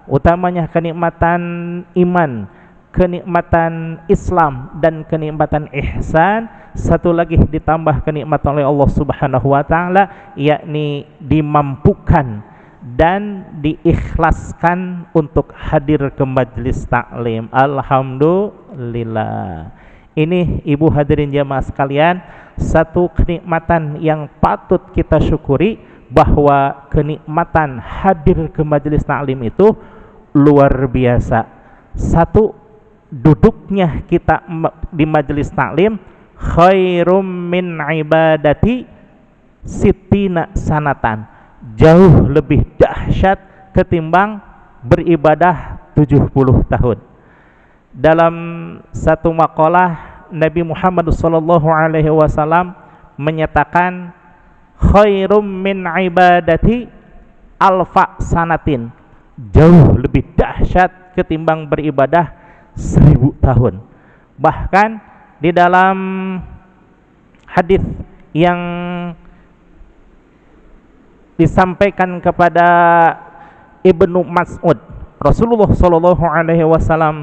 utamanya kenikmatan iman, kenikmatan Islam dan kenikmatan ihsan. Satu lagi ditambah kenikmatan oleh Allah Subhanahu wa taala, yakni dimampukan dan diikhlaskan untuk hadir ke majelis taklim. Alhamdulillah. Ini ibu hadirin jamaah sekalian, satu kenikmatan yang patut kita syukuri, bahwa kenikmatan hadir ke majelis taklim itu luar biasa. Satu, duduknya kita di majelis taklim khairum min ibadati sitina sanatan, jauh lebih dahsyat ketimbang beribadah 70 tahun. Dalam satu makalah Nabi Muhammad SAW menyatakan khairum min ibadati alfa sanatin, jauh lebih dahsyat ketimbang beribadah 1000 tahun. Bahkan di dalam hadis yang disampaikan kepada Ibnu Mas'ud, Rasulullah SAW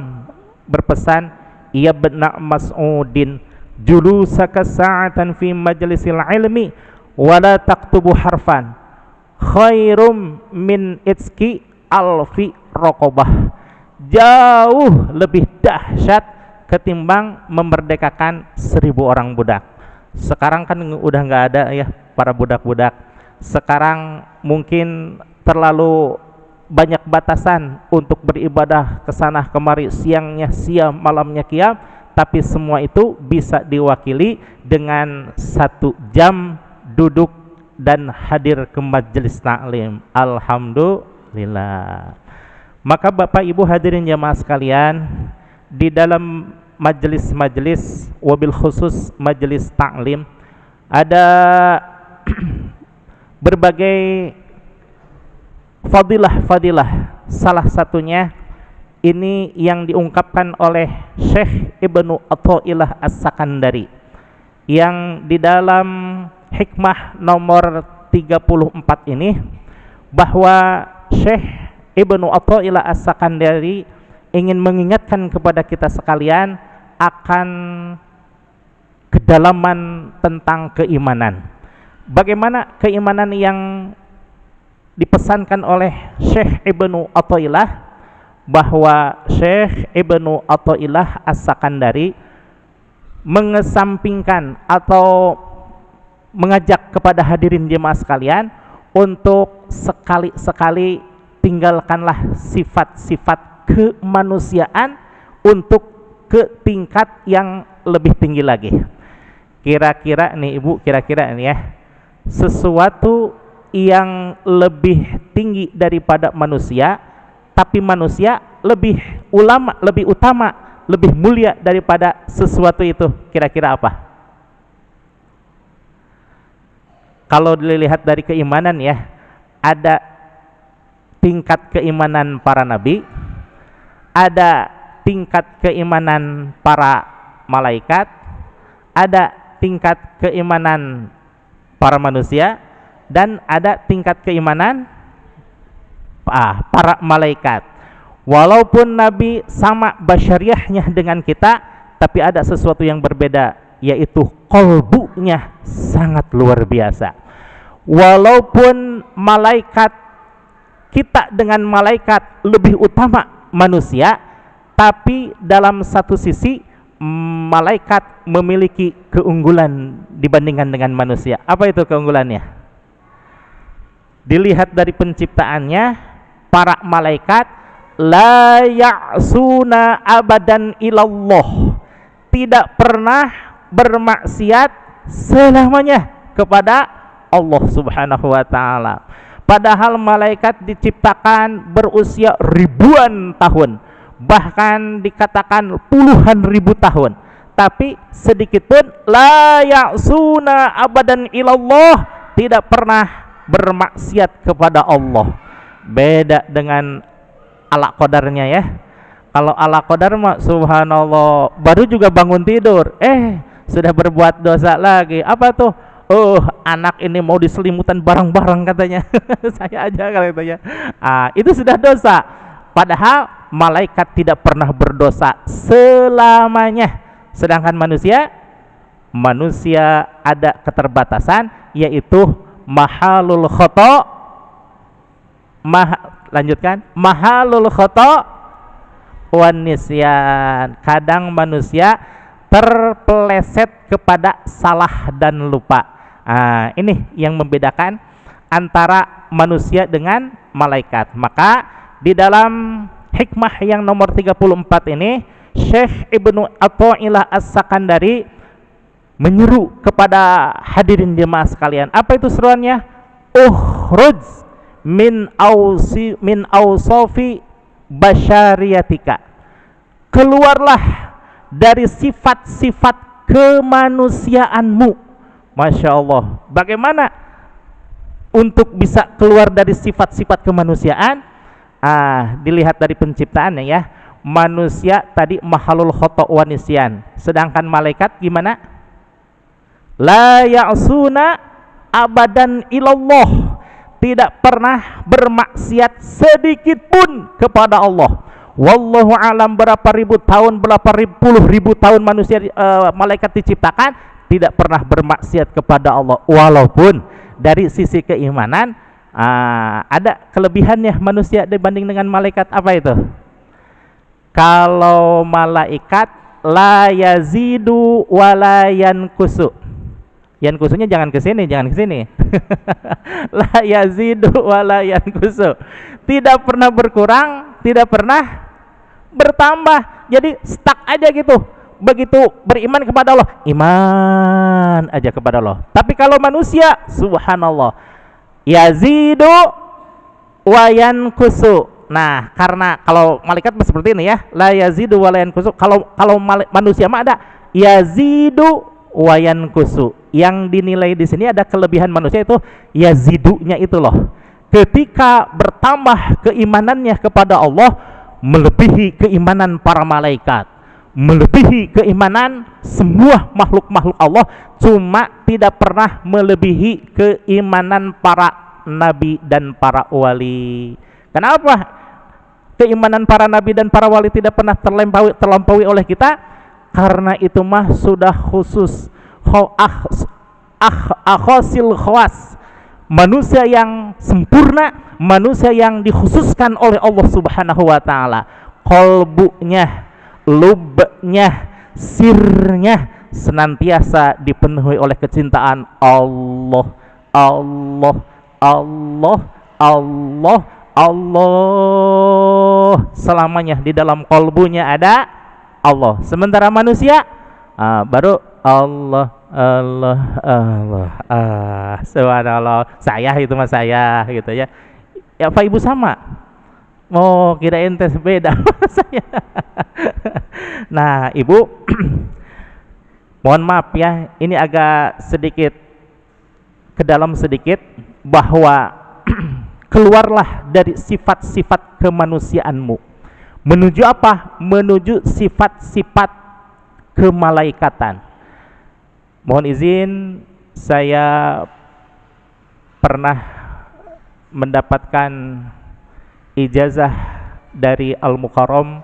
berpesan, ya ibna Mas'udin, julusaka sa'atan fi majlisil ilmi wala taktubu harfan khairum min itski alfi raqabah, jauh lebih dahsyat ketimbang memerdekakan 1000 orang budak. Sekarang kan udah nggak ada ya para budak-budak. Sekarang mungkin terlalu banyak batasan untuk beribadah kesana kemari, siangnya siam, malamnya qiyam, tapi semua itu bisa diwakili dengan 1 jam duduk dan hadir ke majelis taklim. Alhamdulillah. Maka Bapak Ibu hadirin jamaah sekalian, di dalam majelis-majelis, wabil khusus majelis taklim, ada berbagai fadilah-fadilah. Salah satunya ini yang diungkapkan oleh Syekh Ibnu Athaillah As-Sakandari, yang di dalam hikmah nomor 34 ini, bahwa Syekh Ibnu Athaillah As-Sakandari ingin mengingatkan kepada kita sekalian akan kedalaman tentang keimanan. Bagaimana keimanan yang dipesankan oleh Syekh Ibnu Athaillah, bahwa Syekh Ibnu Athaillah As-Sakandari mengesampingkan atau mengajak kepada hadirin jemaah sekalian untuk sekali-sekali tinggalkanlah sifat-sifat kemanusiaan untuk ke tingkat yang lebih tinggi lagi. Kira-kira nih Ibu, kira-kira nih ya, sesuatu yang lebih tinggi daripada manusia, tapi manusia lebih utama, lebih mulia daripada sesuatu itu, kira-kira apa? Kalau dilihat dari keimanan ya, ada tingkat keimanan para nabi, ada tingkat keimanan para malaikat, ada tingkat keimanan para manusia, dan ada tingkat keimanan para malaikat. Walaupun Nabi sama basyariahnya dengan kita, tapi ada sesuatu yang berbeda, yaitu qalbunya sangat luar biasa. Walaupun malaikat, kita dengan malaikat lebih utama manusia, tapi dalam satu sisi malaikat memiliki keunggulan dibandingkan dengan manusia. Apa itu keunggulannya? Dilihat dari penciptaannya, para malaikat la ya'suna abadan ilallah, tidak pernah bermaksiat selamanya kepada Allah Subhanahu wa ta'ala. Padahal malaikat diciptakan berusia ribuan tahun, bahkan dikatakan puluhan ribu tahun, tapi sedikit pun la ya'suna abadan ilallah, tidak pernah bermaksiat kepada Allah. Beda dengan ala qadarnya ya. Kalau ala qadar mah subhanallah, baru juga bangun tidur sudah berbuat dosa lagi. Apa tuh? Anak ini mau diselimutan barang-barang katanya. Saya aja katanya. Itu sudah dosa. Padahal malaikat tidak pernah berdosa selamanya. Sedangkan manusia ada keterbatasan, yaitu mahalul khata, mahalul khata wan nisyan. Kadang manusia terpeleset kepada salah dan lupa. Ini yang membedakan antara manusia dengan malaikat. Maka di dalam hikmah yang nomor 34 ini, Syekh Ibnu Athaillah As-Sakandari menyeru kepada hadirin jemaah sekalian. Apa itu seruannya? Ukhruj min awsafi basyariyatika. Keluarlah dari sifat-sifat kemanusiaanmu. Masya Allah. Bagaimana untuk bisa keluar dari sifat-sifat kemanusiaan? Dilihat dari penciptaannya ya. Manusia tadi mahalul khata' wa nisyan. Sedangkan malaikat gimana? La ya'suna abadan ilallah. Tidak pernah bermaksiat sedikit pun kepada Allah. Wallahu alam, berapa ribu tahun, puluh ribu tahun manusia malaikat diciptakan, tidak pernah bermaksiat kepada Allah. Walaupun dari sisi keimanan ada kelebihannya manusia dibanding dengan malaikat. Apa itu? Kalau malaikat la yazidu wa la yankusu. Yankusunya jangan ke sini, jangan ke sini. La yazidu wa la yankusu. Tidak pernah berkurang, tidak pernah bertambah. Jadi stuck aja gitu. Begitu beriman kepada Allah, iman aja kepada Allah. Tapi kalau manusia, subhanallah, yazidu wa yankusu. Nah, karena kalau malaikat seperti ini ya, la yazidu wa la yankusu. Kalau manusia mah ada yazidu wa yankusu. Yang dinilai di sini ada kelebihan manusia itu yazidunya itu loh. Ketika bertambah keimanannya kepada Allah, melebihi keimanan para malaikat, melebihi keimanan semua makhluk-makhluk Allah, cuma tidak pernah melebihi keimanan para nabi dan para wali. Kenapa keimanan para nabi dan para wali tidak pernah terlampaui oleh kita? Karena itu mah sudah khusus, akhosil khawas, manusia yang sempurna, manusia yang dikhususkan oleh Allah Subhanahu wa taala. Qalbunya, lubnya, sirnya senantiasa dipenuhi oleh kecintaan Allah, Allah, Allah, Allah, Allah. Selamanya di dalam qalbunya ada Allah. Sementara manusia baru Allah, Allah, Allah. Subhanallah. Saya itu mas saya gitu ya. Ya Pak Ibu sama. Mau kirain tes beda saya. Nah, Ibu mohon maaf ya, ini agak sedikit ke dalam sedikit, bahwa keluarlah dari sifat-sifat kemanusiaanmu. Menuju apa? Menuju sifat-sifat kemalaikatan. Mohon izin, saya pernah mendapatkan ijazah dari Al-Mukarram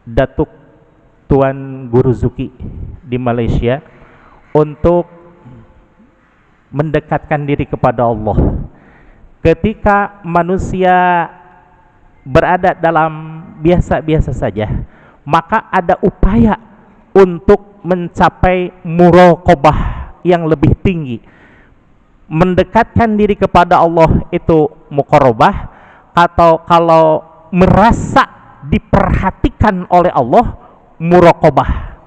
Datuk Tuan Guru Zuki di Malaysia untuk mendekatkan diri kepada Allah. Ketika manusia berada dalam biasa-biasa saja, maka ada upaya untuk mencapai muraqabah yang lebih tinggi. Mendekatkan diri kepada Allah itu muqarrabah, atau kalau merasa diperhatikan oleh Allah, muraqabah.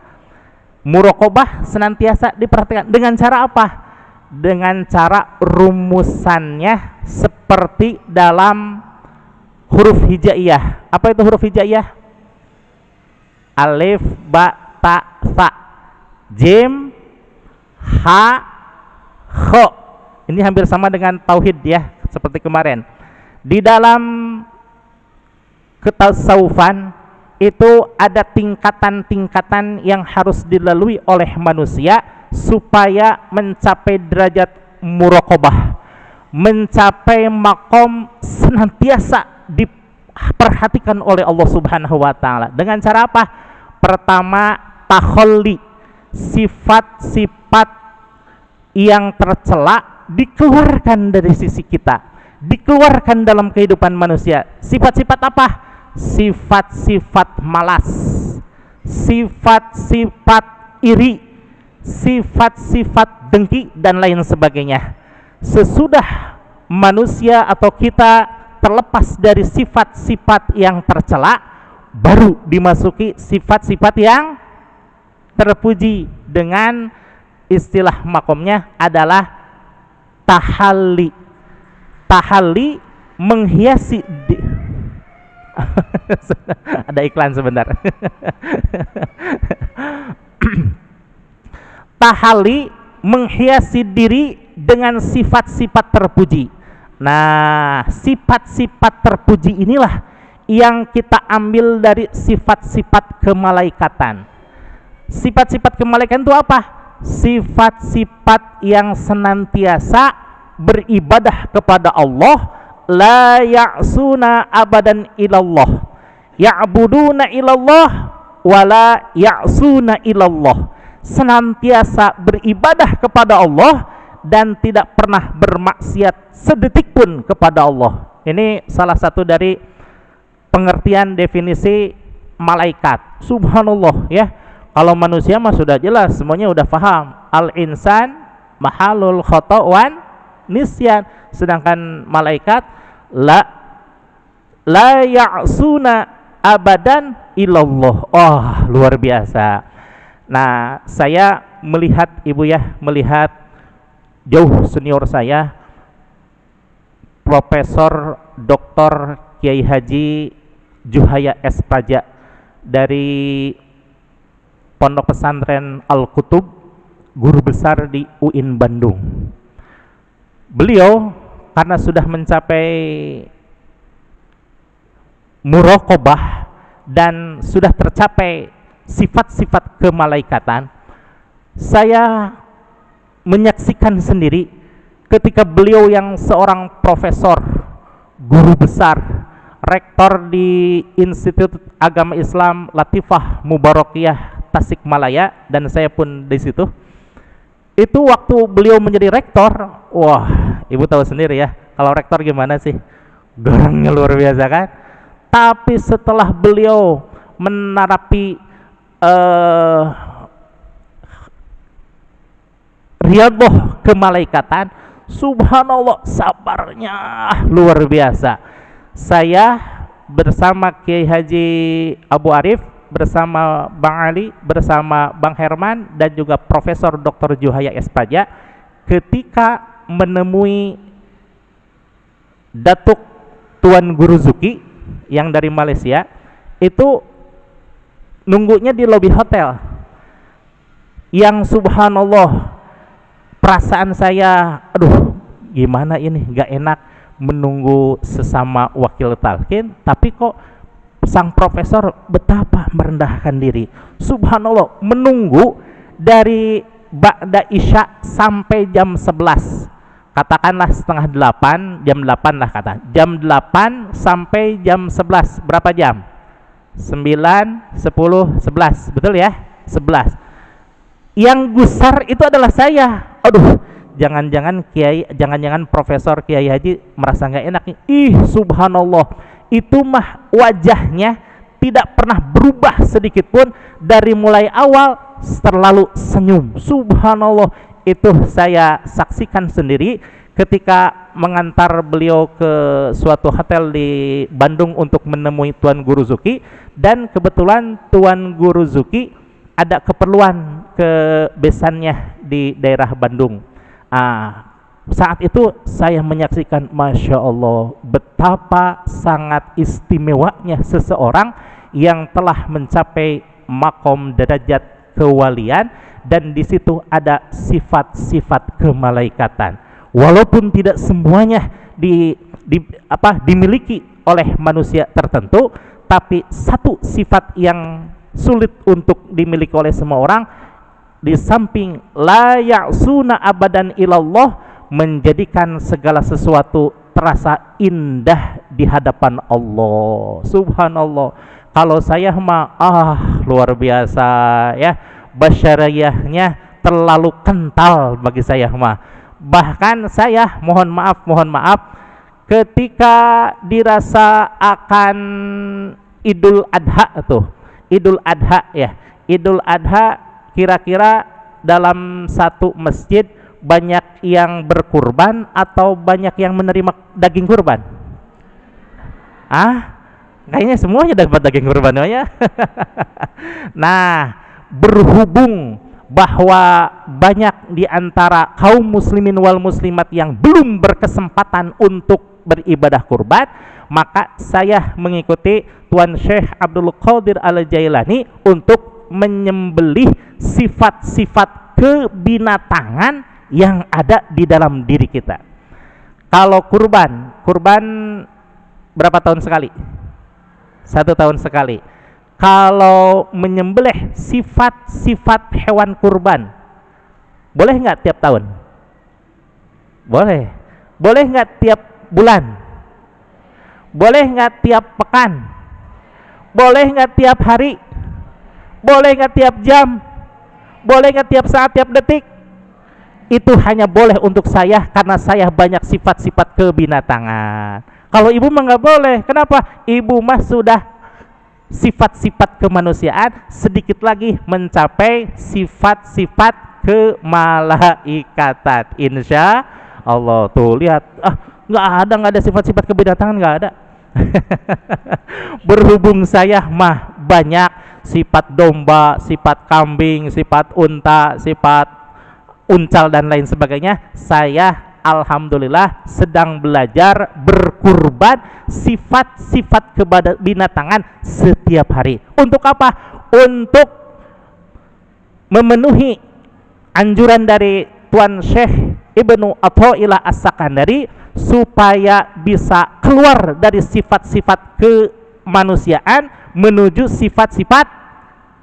Muraqabah senantiasa diperhatikan. Dengan cara apa? Dengan cara rumusannya seperti dalam huruf hijaiyah. Apa itu huruf hijaiyah? Alif, ba, ta, sa, jim, ha, kho. Ini hampir sama dengan tauhid ya, seperti kemarin. Di dalam ketasawufan itu ada tingkatan-tingkatan yang harus dilalui oleh manusia supaya mencapai derajat muraqabah, mencapai makom senantiasa di diperhatikan oleh Allah Subhanahu wa taala. Dengan cara apa? Pertama, takhalli, sifat-sifat yang tercela dikeluarkan dari sisi kita, dikeluarkan dalam kehidupan manusia. Sifat-sifat apa? Sifat-sifat malas, sifat-sifat iri, sifat-sifat dengki, dan lain sebagainya. Sesudah manusia atau kita terlepas dari sifat-sifat yang tercela, baru dimasuki sifat-sifat yang terpuji. Dengan istilah makomnya adalah tahalli. Tahalli menghiasi ada iklan sebentar. Tahalli menghiasi diri dengan sifat-sifat terpuji. Nah, sifat-sifat terpuji inilah yang kita ambil dari sifat-sifat kemalaikatan. Sifat-sifat kemalaikatan itu apa? Sifat-sifat yang senantiasa beribadah kepada Allah, la ya'suna abadan ilallah, ya'buduna ilallah wala ya'suna ilallah. Senantiasa beribadah kepada Allah dan tidak pernah bermaksiat sedetik pun kepada Allah. Ini salah satu dari pengertian definisi malaikat. Subhanallah ya. Kalau manusia mah sudah jelas, semuanya udah paham. Al-insan mahalul khata' wan nisyan. Sedangkan malaikat la ya'suna abadan ilallah. Oh, luar biasa. Nah, saya melihat ibu ya, melihat jauh senior saya, Profesor Dr. Kiai Haji Juhaya S. Praja dari Pondok Pesantren Al-Qutub, guru besar di UIN Bandung. Beliau karena sudah mencapai muraqabah dan sudah tercapai sifat-sifat kemalaikatan, saya menyaksikan sendiri ketika beliau yang seorang profesor, guru besar, rektor di Institut Agama Islam Latifah Mubarakiyah Tasikmalaya, dan saya pun di situ. Itu waktu beliau menjadi rektor, wah, ibu tahu sendiri ya, kalau rektor gimana sih? Garangnya luar biasa kan? Tapi setelah beliau menerapi riyadhah kemalaikatan, subhanallah, sabarnya luar biasa. Saya bersama Kiai Haji Abu Arif, bersama Bang Ali, bersama Bang Herman, dan juga Profesor Dr. Juhaya S. Praja, ketika menemui Datuk Tuan Guru Zuki yang dari Malaysia, itu nunggunya di lobi hotel. Yang subhanallah, perasaan saya, aduh gimana ini, gak enak menunggu sesama wakil talqin, tapi kok sang profesor betapa merendahkan diri. Subhanallah, menunggu dari ba'da isya sampai jam 11, katakanlah setengah 8, jam 8 lah kata, jam 8 sampai jam 11, berapa jam? 9, 10, 11, betul ya? 11. Yang gusar itu adalah saya. Aduh, jangan-jangan Kiai, jangan-jangan Profesor Kiai Haji merasa nggak enak nih. Ih, subhanallah, itu mah wajahnya tidak pernah berubah sedikit pun dari mulai awal, terlalu senyum. Subhanallah, itu saya saksikan sendiri ketika mengantar beliau ke suatu hotel di Bandung untuk menemui Tuan Guru Zuki, dan kebetulan Tuan Guru Zuki ada keperluan ke besannya di daerah Bandung. Saat itu saya menyaksikan, Masya Allah, betapa sangat istimewanya seseorang yang telah mencapai makom derajat kewalian, dan di situ ada sifat-sifat kemalaikatan. Walaupun tidak semuanya dimiliki oleh manusia tertentu, tapi satu sifat yang sulit untuk dimiliki oleh semua orang, di samping la ya'suna abadan ilallah, menjadikan segala sesuatu terasa indah di hadapan Allah. Subhanallah. Kalau saya mah luar biasa ya, basyariyahnya terlalu kental bagi saya mah. Bahkan saya mohon maaf ketika dirasa akan Idul Adha tuh, Idul Adha ya, Idul Adha kira-kira dalam satu masjid banyak yang berkurban atau banyak yang menerima daging kurban? Kayaknya semuanya dapat daging kurban ya. Nah, berhubung bahwa banyak di antara kaum muslimin wal muslimat yang belum berkesempatan untuk beribadah kurban, maka saya mengikuti Tuan Syekh Abdul Qadir Al-Jailani untuk menyembelih sifat-sifat kebinatangan yang ada di dalam diri kita. Kalau kurban berapa tahun sekali? 1 tahun sekali. Kalau menyembelih sifat-sifat hewan kurban, boleh nggak tiap tahun? Boleh. Boleh nggak tiap bulan? Boleh nggak tiap pekan? Boleh nggak tiap hari? Boleh nggak tiap jam? Boleh nggak tiap saat, tiap detik? Itu hanya boleh untuk saya karena saya banyak sifat-sifat kebinatangan. Kalau ibu mah nggak boleh. Kenapa? Ibu mah sudah sifat-sifat kemanusiaan, sedikit lagi mencapai sifat-sifat kemalaikatan. Insya Allah. Tuh lihat, nggak ada sifat-sifat kebinatangan, nggak ada. Berhubung saya mah banyak sifat domba, sifat kambing, sifat unta, sifat uncal dan lain sebagainya, saya alhamdulillah sedang belajar berkurban sifat-sifat kebinatangan setiap hari. Untuk apa? Untuk memenuhi anjuran dari Tuan Syekh Ibnu Athaillah As-Sakandari supaya bisa keluar dari sifat-sifat kemanusiaan menuju sifat-sifat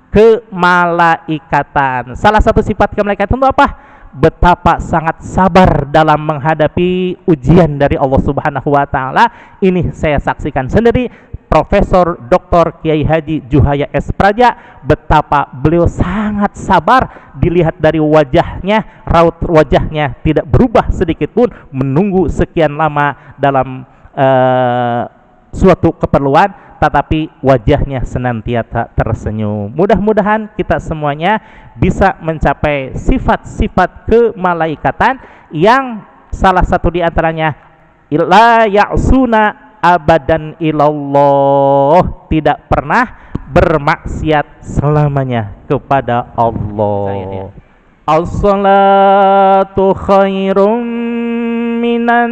kemalaikatan. Salah satu sifat kemalaikatan itu apa? Betapa sangat sabar dalam menghadapi ujian dari Allah Subhanahu wa taala. Ini saya saksikan sendiri. Profesor Dr. Kiai Haji Juhaya S. Praja, betapa beliau sangat sabar, dilihat dari wajahnya, raut wajahnya tidak berubah sedikit pun menunggu sekian lama dalam suatu keperluan, tetapi wajahnya senantiasa tersenyum. Mudah-mudahan kita semuanya bisa mencapai sifat-sifat kemalaikatan yang salah satu di antaranya la ya'suna abadan ilallah, tidak pernah bermaksiat selamanya kepada Allah. As-salatu khairum minan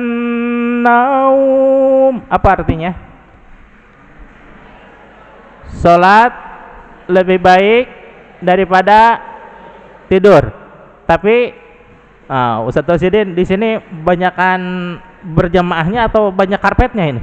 naum. Apa artinya? Salat lebih baik daripada tidur. Tapi Ustaz Tauhidin di sini banyakkan berjamaahnya atau banyak karpetnya ini?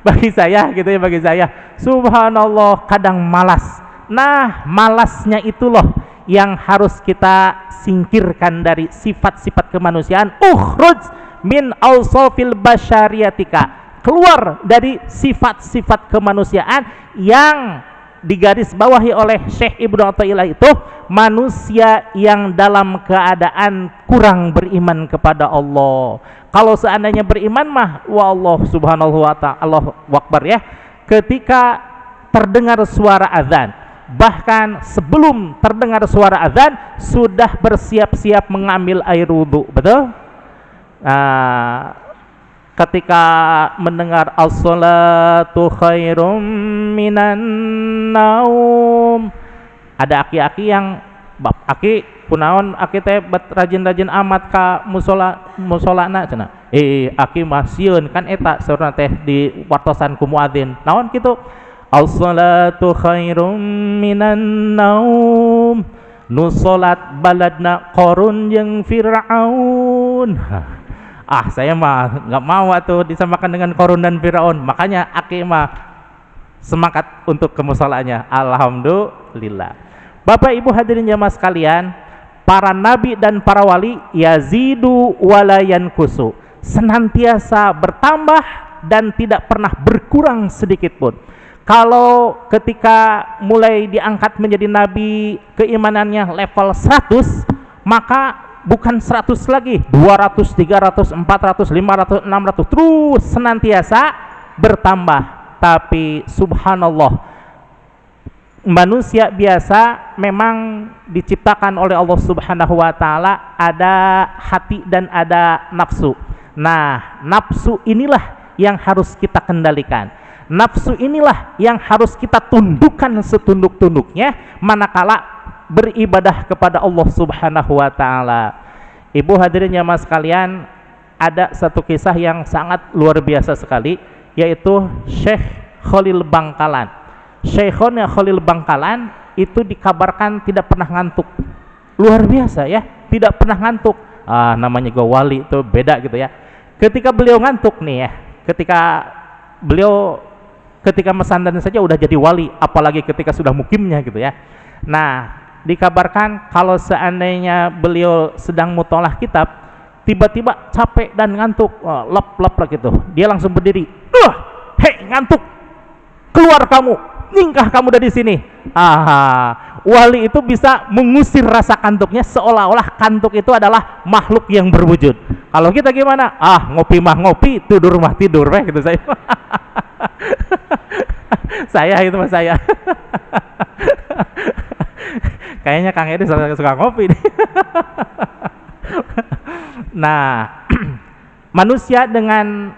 Bagi saya gitu ya, bagi saya subhanallah kadang malas. Nah, malasnya itu loh yang harus kita singkirkan dari sifat-sifat kemanusiaan. Ukhruj min awsafil basyariyatika, keluar dari sifat-sifat kemanusiaan yang digaris bawahi oleh Syekh Ibnu Athaillah itu manusia yang dalam keadaan kurang beriman kepada Allah. Kalau seandainya beriman mah wallah subhanahu wa ta'ala Allahu akbar ya, ketika terdengar suara azan, bahkan sebelum terdengar suara azan sudah bersiap-siap mengambil air wudu, betul? Ketika mendengar as-salatu khairum minan naum, ada aki-aki yang aki kunaon, aki teh rajin-rajin amat ka musolana cenah. Aki masieun kan eta saurna teh di wartosan ku muadzin. Naon kitu? As-salatu khairum minan naum. Nu salat baladna Qarun jeung Fir'aun. Saya mah nggak mau tuh disamakan dengan Qarun dan Firaun, makanya aki mah semangat untuk ke musolanya. Alhamdulillah. Bapak Ibu hadirin jamaah sekalian, para nabi dan para wali yazidu wala yankusu, senantiasa bertambah dan tidak pernah berkurang sedikit pun. Kalau ketika mulai diangkat menjadi nabi keimanannya level 100, maka bukan 100 lagi, 200, 300, 400, 500, 600, terus senantiasa bertambah. Tapi subhanallah, manusia biasa memang diciptakan oleh Allah Subhanahu wa taala ada hati dan ada nafsu. Nah, nafsu inilah yang harus kita kendalikan. Nafsu inilah yang harus kita tundukkan setunduk-tunduknya manakala beribadah kepada Allah Subhanahu wa taala. Ibu hadirin jamaah sekalian, ada satu kisah yang sangat luar biasa sekali, yaitu Syekh Khalil Bangkalan. Syekhnya Khalil Bangkalan itu dikabarkan tidak pernah ngantuk. Luar biasa ya, tidak pernah ngantuk. Namanya gue wali itu beda gitu ya. Ketika beliau ngantuk nih ya, ketika mesandan saja udah jadi wali, apalagi ketika sudah mukimnya gitu ya. Nah, dikabarkan kalau seandainya beliau sedang mutolaah kitab, tiba-tiba capek dan ngantuk, lep gitu, dia langsung berdiri, hei ngantuk, keluar kamu, nyingkah kamu dari sini. Wali itu bisa mengusir rasa kantuknya, seolah-olah kantuk itu adalah makhluk yang berwujud. Kalau kita gimana? Ngopi mah ngopi, tidur mah tidur, gitu saya. Saya itu mas saya. Kayaknya Kang Edi suka ngopi nih. Nah, manusia dengan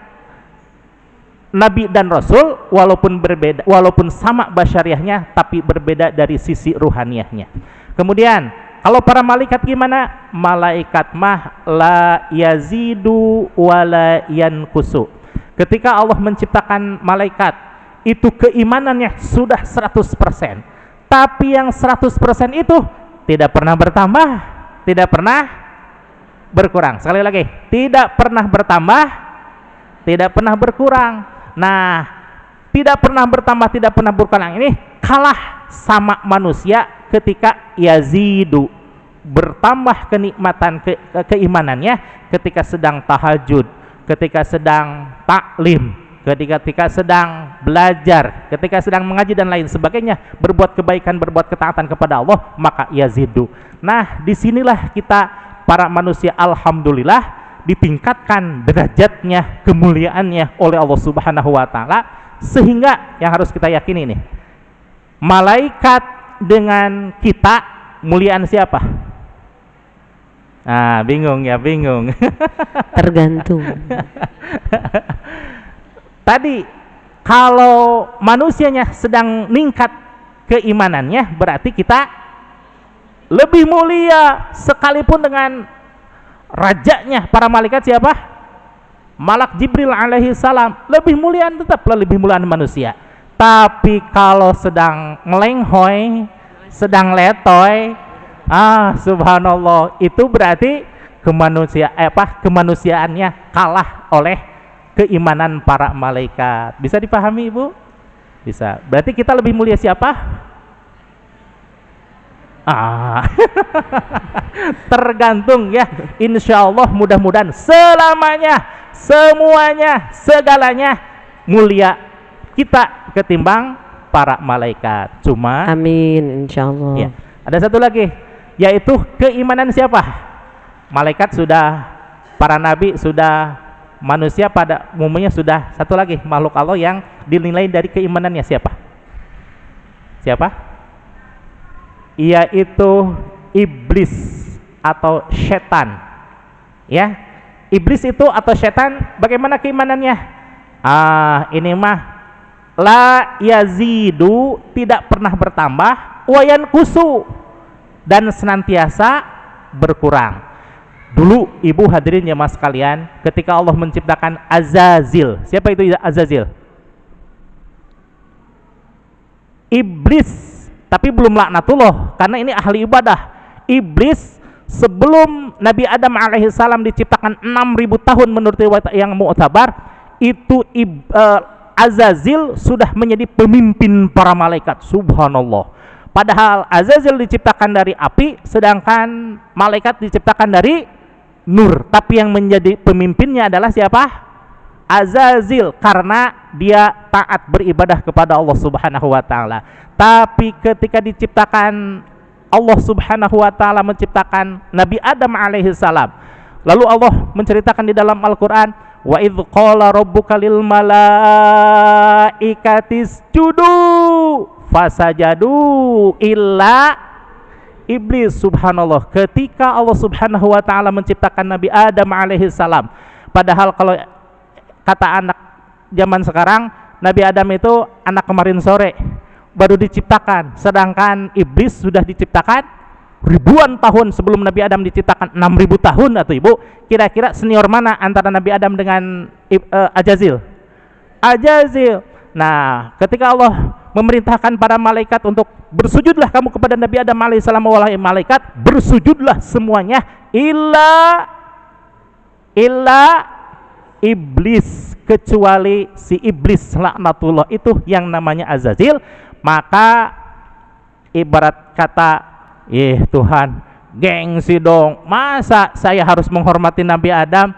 nabi dan rasul walaupun berbeda, walaupun sama basyariahnya, tapi berbeda dari sisi ruhaniyahnya. Kemudian, kalau para malaikat gimana? Malaikat mah la yazidu wala yankusu. Ketika Allah menciptakan malaikat, itu keimanannya sudah 100%. Tapi yang 100% itu tidak pernah bertambah, tidak pernah berkurang. Sekali lagi, tidak pernah bertambah, tidak pernah berkurang. Nah, tidak pernah bertambah, tidak pernah berkurang ini kalah sama manusia ketika yazidu, bertambah kenikmatan keimanannya ketika sedang tahajud, ketika sedang taklim, ketika sedang belajar, ketika sedang mengaji dan lain sebagainya, berbuat kebaikan, berbuat ketaatan kepada Allah, maka yazidu. Nah, disinilah kita para manusia alhamdulillah ditingkatkan derajatnya, kemuliaannya oleh Allah Subhanahu wa taala, sehingga yang harus kita yakini nih, malaikat dengan kita muliaan siapa? Bingung ya, bingung. Tergantung. Tadi kalau manusianya sedang meningkat keimanannya, berarti kita lebih mulia sekalipun dengan rajanya para malaikat siapa? Malak Jibril alaihi salam, lebih mulia, tetaplah lebih mulia manusia. Tapi kalau sedang melenghoy, sedang letoy, subhanallah, itu berarti kemanusiaannya kalah oleh keimanan para malaikat. Bisa dipahami Ibu? Bisa. Berarti kita lebih mulia siapa? Tergantung ya. Insya Allah mudah-mudahan selamanya, semuanya, segalanya mulia kita ketimbang para malaikat. Cuma amin, insya Allah ya, ada satu lagi, yaitu keimanan siapa? Malaikat sudah, para nabi sudah, manusia pada umumnya sudah. Satu lagi makhluk Allah yang dinilai dari keimanannya siapa? Siapa? Yaitu iblis atau setan. Ya, iblis itu atau setan bagaimana keimanannya? Ini mah la yazidu, tidak pernah bertambah, wayan kusu, dan senantiasa berkurang. Dulu ibu hadirin jemaah sekalian, ketika Allah menciptakan Azazil, siapa itu Azazil? Iblis, tapi belum laknatullah, karena ini ahli ibadah. Iblis sebelum Nabi Adam alaihissalam diciptakan 6.000 tahun menurut riwayat yang mu'tabar, itu Azazil sudah menjadi pemimpin para malaikat. Subhanallah, Padahal Azazil diciptakan dari api, sedangkan malaikat diciptakan dari nur. Tapi yang menjadi pemimpinnya adalah siapa? Azazil, karena dia taat beribadah kepada Allah Subhanahu wa taala. Tapi ketika diciptakan, Allah Subhanahu wa taala menciptakan Nabi Adam alaihi salam. Lalu Allah menceritakan di dalam Al-Qur'an, wa idz qala rabbuka lil malaikati isjudu fasajadu illa iblis. Subhanallah, ketika Allah Subhanahu wa taala menciptakan Nabi Adam alaihi salam, padahal kalau kata anak zaman sekarang, Nabi Adam itu anak kemarin sore baru diciptakan, sedangkan iblis sudah diciptakan ribuan tahun sebelum Nabi Adam diciptakan, 6.000 tahun atau ibu. Kira-kira senior mana antara Nabi Adam dengan Azazil? Azazil. Nah, ketika Allah memerintahkan para malaikat untuk bersujudlah kamu kepada Nabi Adam alaihissalam, wahai malaikat, bersujudlah semuanya illa iblis, kecuali si iblis laknatullah itu yang namanya Azazil. Maka ibarat kata, Tuhan, gengsi dong, masa saya harus menghormati Nabi Adam?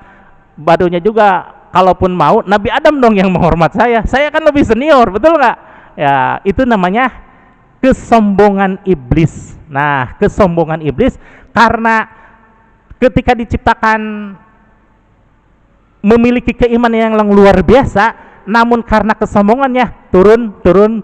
Badunya juga, kalaupun mau Nabi Adam dong yang menghormat saya kan lebih senior, betul nggak? Ya, itu namanya kesombongan iblis. Nah, kesombongan iblis karena ketika diciptakan memiliki keimanan yang luar biasa, namun karena kesombongannya turun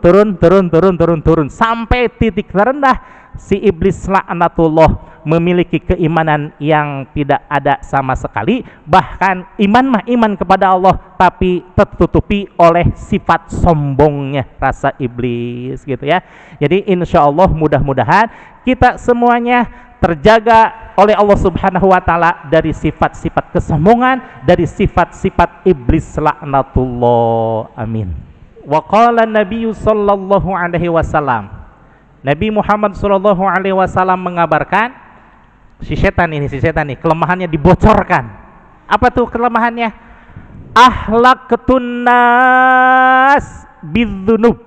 sampai titik terendah. Si iblis laknatullah memiliki keimanan yang tidak ada sama sekali, bahkan iman kepada Allah, tapi tertutupi oleh sifat sombongnya rasa iblis, gitu ya. Jadi insya Allah mudah-mudahan kita semuanya terjaga oleh Allah Subhanahu wa taala dari sifat-sifat kesombongan, dari sifat-sifat iblis laknatullah. Amin. Wa qala Nabi sallallahu alaihi wasallam, Nabi Muhammad sallallahu alaihi wasallam mengabarkan, si setan ini kelemahannya dibocorkan. Apa tuh kelemahannya? Ahlaqtun nas bidzunub.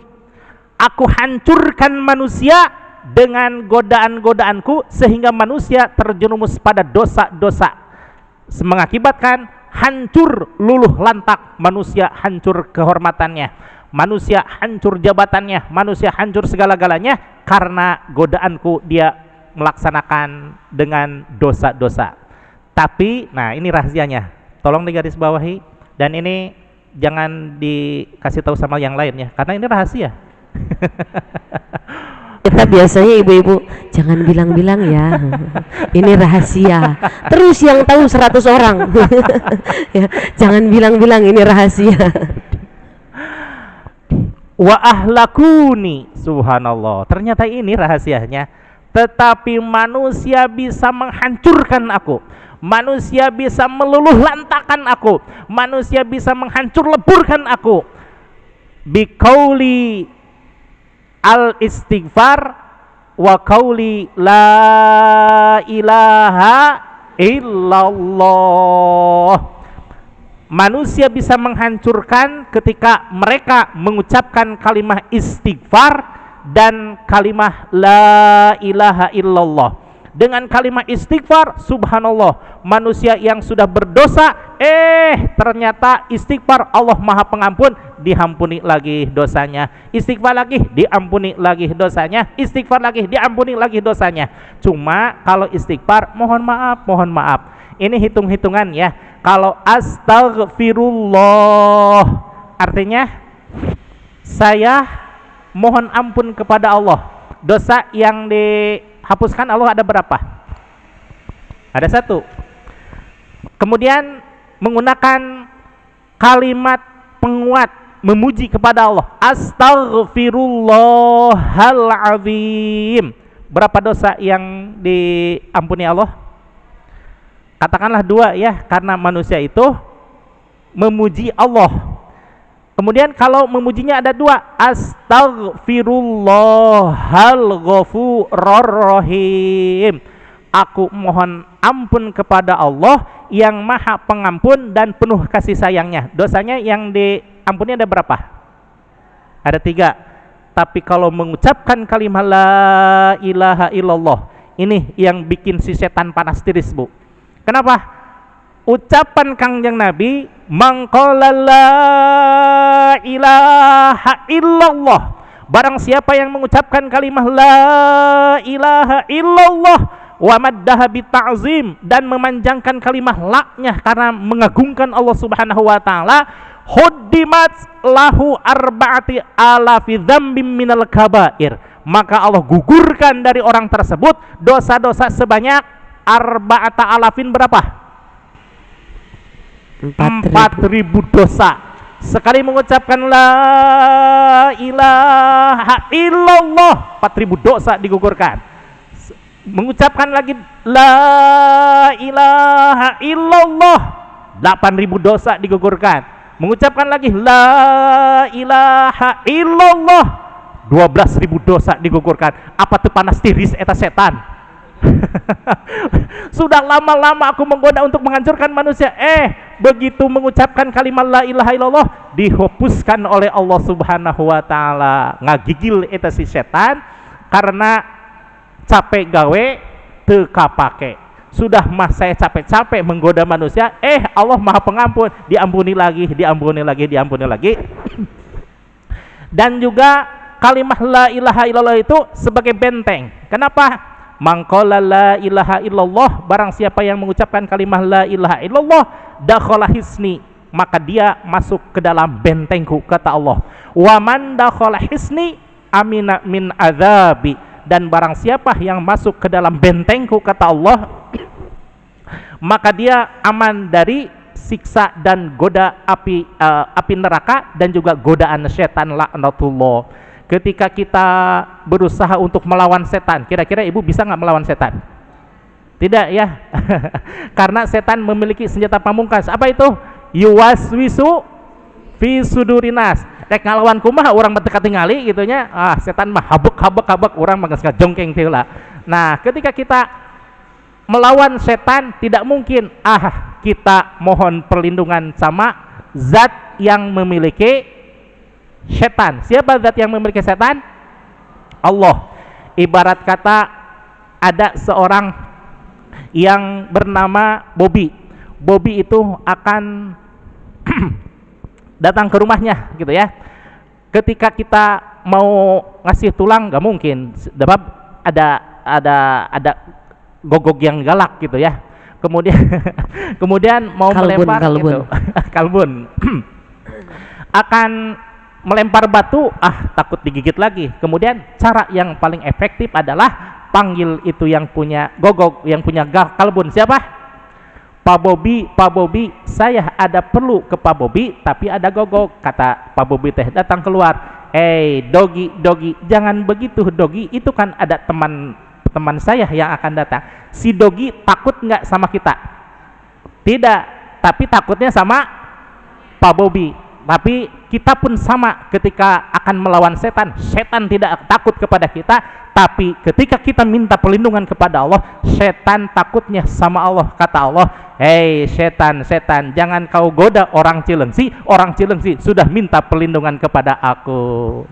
Aku hancurkan manusia dengan godaan-godaanku sehingga manusia terjerumus pada dosa-dosa, mengakibatkan hancur luluh lantak manusia, hancur kehormatannya, manusia hancur jabatannya, manusia hancur segala-galanya karena godaanku dia melaksanakan dengan dosa-dosa. Tapi, nah ini rahasianya, tolong digarisbawahi, dan ini jangan dikasih tahu sama yang lain ya, karena ini rahasia. Kita biasanya ibu-ibu jangan bilang-bilang ya, ini rahasia. Terus yang tahu 100 orang. Ya, jangan bilang-bilang ini rahasia. Wa ahlakuni, subhanallah, ternyata ini rahasianya. Tetapi manusia bisa menghancurkan aku, manusia bisa meluluh lantakan aku, manusia bisa menghancur leburkan aku biqauli al istighfar wa qauli la ilaha illallah. Manusia bisa menghancurkan ketika mereka mengucapkan kalimah istighfar dan kalimah la ilaha illallah. Dengan kalimah istighfar, subhanallah, manusia yang sudah berdosa, ternyata istighfar Allah Maha Pengampun, diampuni lagi dosanya. Istighfar lagi, diampuni lagi dosanya. Istighfar lagi, diampuni lagi dosanya. Cuma kalau istighfar, mohon maaf. Ini hitung-hitungan ya. Kalau astaghfirullah artinya saya mohon ampun kepada Allah. Dosa yang dihapuskan Allah ada berapa? Ada 1. Kemudian menggunakan kalimat penguat memuji kepada Allah, astaghfirullahalazim. Berapa dosa yang diampuni Allah? Katakanlah 2 ya, karena manusia itu memuji Allah. Kemudian kalau memujinya ada 2, astaghfirullahalghafururrahim. Aku mohon ampun kepada Allah yang Maha Pengampun dan penuh kasih sayangnya. Dosanya yang diampuni ada berapa? Ada 3. Tapi kalau mengucapkan kalimat la ilaha illallah, ini yang bikin si setan panas tiris, Bu. Kenapa? Ucapan Kangjeng Nabi, mangqala la ilaha illallah, barang siapa yang mengucapkan kalimat la ilaha illallah wa maddaha bita'zim, dan memanjangkan kalimat la-nya karena mengagungkan Allah Subhanahu wa taala, huddimat lahu arba'ati alafi dzambim minal kabair, maka Allah gugurkan dari orang tersebut dosa-dosa sebanyak arba'ata alafin, berapa? 4.000 dosa. Sekali mengucapkan la ilaha illallah, 4.000 dosa digugurkan. Mengucapkan lagi la ilaha illallah, 8.000 dosa digugurkan. Mengucapkan lagi la ilaha illallah, 12.000 dosa digugurkan. Apa tuh panas tiris eta setan? Sudah lama-lama aku menggoda untuk menghancurkan manusia, begitu mengucapkan kalimat la ilaha illallah dihapuskan oleh Allah Subhanahu wa taala. Ngagigil eta si setan karena capek gawe teu kapake. Sudah mah saya capek-capek menggoda manusia, Allah Maha Pengampun, diampuni lagi, diampuni lagi, diampuni lagi. Dan juga kalimat la ilaha illallah itu sebagai benteng. Kenapa? Mangqala la ilaha illallah, barang siapa yang mengucapkan kalimat la ilaha illallah, dakhala hisni, maka dia masuk ke dalam bentengku, kata Allah. Wa man dakhala hisni amina min azabi, dan barang siapa yang masuk ke dalam bentengku, kata Allah, maka dia aman dari siksa dan goda api neraka dan juga godaan setan laknatullah. Ketika kita berusaha untuk melawan setan, kira-kira ibu bisa nggak melawan setan? Tidak ya. Karena setan memiliki senjata pamungkas. Apa itu? Yuwaswisu fi sudurinas. Rek ngalawan kumaha orang berdekat tingali gitunya. Setan mah habek orang mah geus ngajongkeng teh lah. Nah, ketika kita melawan setan, tidak mungkin kita mohon perlindungan sama zat yang memiliki setan. Siapa zat yang memiliki setan? Allah. Ibarat kata ada seorang yang bernama Bobby. Bobby itu akan datang ke rumahnya gitu ya. Ketika kita mau ngasih tulang nggak mungkin, sebab ada gogok yang galak gitu ya. Kemudian mau melempar gitu. Kalbun. Akan melempar batu, takut digigit lagi. Kemudian cara yang paling efektif adalah panggil itu yang punya gogok, yang punya kalbun. Siapa? Pak Bobby, saya ada perlu ke Pak Bobby, tapi ada gogok. Kata Pak Bobby teh datang keluar. Dogi, jangan begitu Dogi, itu kan ada teman saya yang akan datang. Si Dogi takut nggak sama kita? Tidak, tapi takutnya sama Pak Bobby. Tapi kita pun sama ketika akan melawan setan. Setan tidak takut kepada kita, tapi ketika kita minta perlindungan kepada Allah, setan takutnya sama Allah. Kata Allah, setan, jangan kau goda orang Cilengsi sudah minta perlindungan kepada aku.